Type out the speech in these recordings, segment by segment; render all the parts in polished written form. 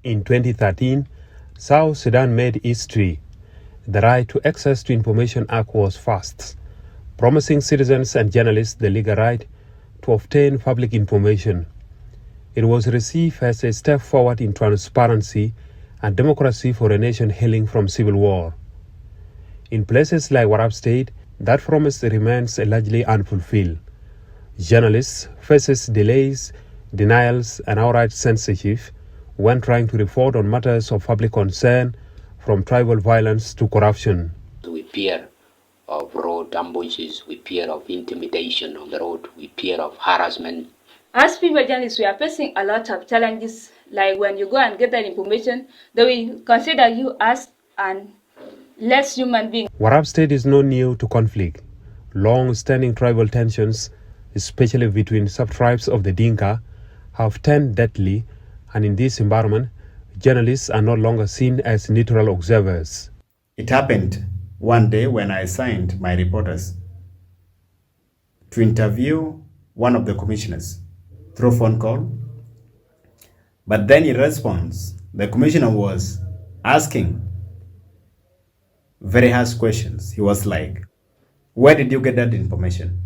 In 2013, South Sudan made history. The Right to Access to Information Act was passed, promising citizens and journalists the legal right to obtain public information. It was received as a step forward in transparency and democracy for a nation hailing from civil war. In places like Warrap State, that promise remains largely unfulfilled. Journalists face delays, denials, and outright censorship when trying to report on matters of public concern, from tribal violence to corruption. We fear of road ambushes, we fear of intimidation on the road, we fear of harassment. As female journalists, we are facing a lot of challenges, like when you go and get that information, they will consider you as an less human being. Warrap State is not new to conflict. Long-standing tribal tensions, especially between sub-tribes of the Dinka, have turned deadly, and in this environment, journalists are no longer seen as neutral observers. It happened one day when I assigned my reporters to interview one of the commissioners through phone call. But then in response, the commissioner was asking very harsh questions. He was like, "Where did you get that information?"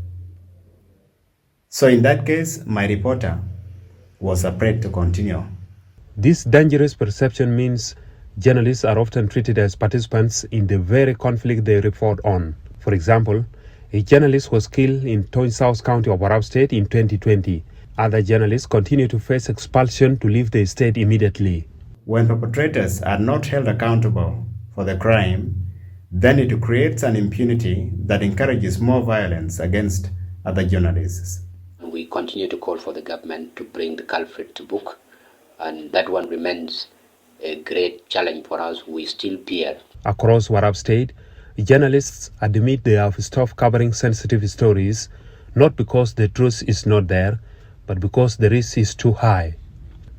So in that case, my reporter was afraid to continue. This dangerous perception means journalists are often treated as participants in the very conflict they report on. For example, a journalist was killed in Toin South County of Warrap State in 2020. Other journalists continue to face expulsion to leave the state immediately. When perpetrators are not held accountable for the crime, then it creates an impunity that encourages more violence against other journalists. We continue to call for the government to bring the culprit to book, and that one remains a great challenge for us. We still fear. Across Warrap State, journalists admit they have stopped covering sensitive stories, not because the truth is not there, but because the risk is too high.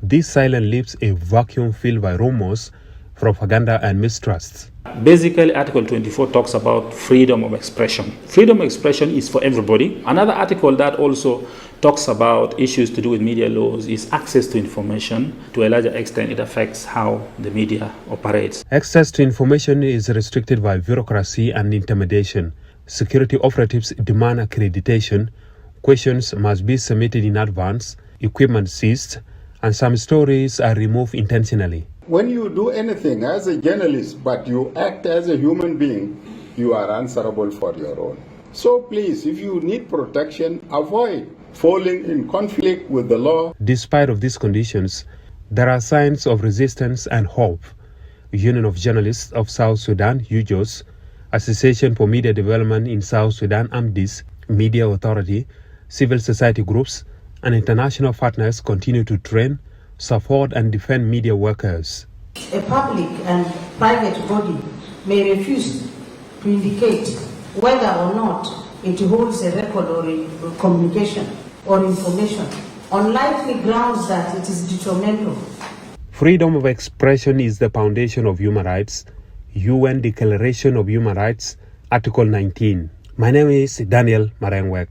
This silence leaves a vacuum filled by rumors, propaganda, and mistrust. Basically, Article 24 talks about freedom of expression. Freedom of expression is for everybody. Another article that also talks about issues to do with media laws is access to information. To a larger extent, it affects how the media operates. Access to information is restricted by bureaucracy and intimidation. Security operatives demand accreditation. Questions must be submitted in advance, equipment seized, and some stories are removed intentionally. When you do anything as a journalist, but you act as a human being, you are answerable for your own. So please, if you need protection, avoid falling in conflict with the law. Despite of these conditions, there are signs of resistance and hope. Union of Journalists of South Sudan, UJOS, Association for Media Development in South Sudan, AMDIS, Media Authority, civil society groups, and international partners continue to train, support, and defend media workers. A public and private body may refuse to indicate whether or not it holds a record or a communication or information on likely grounds that it is detrimental. Freedom of expression is the foundation of human rights. UN Declaration of Human Rights, Article 19. My name is Daniel Marengwek.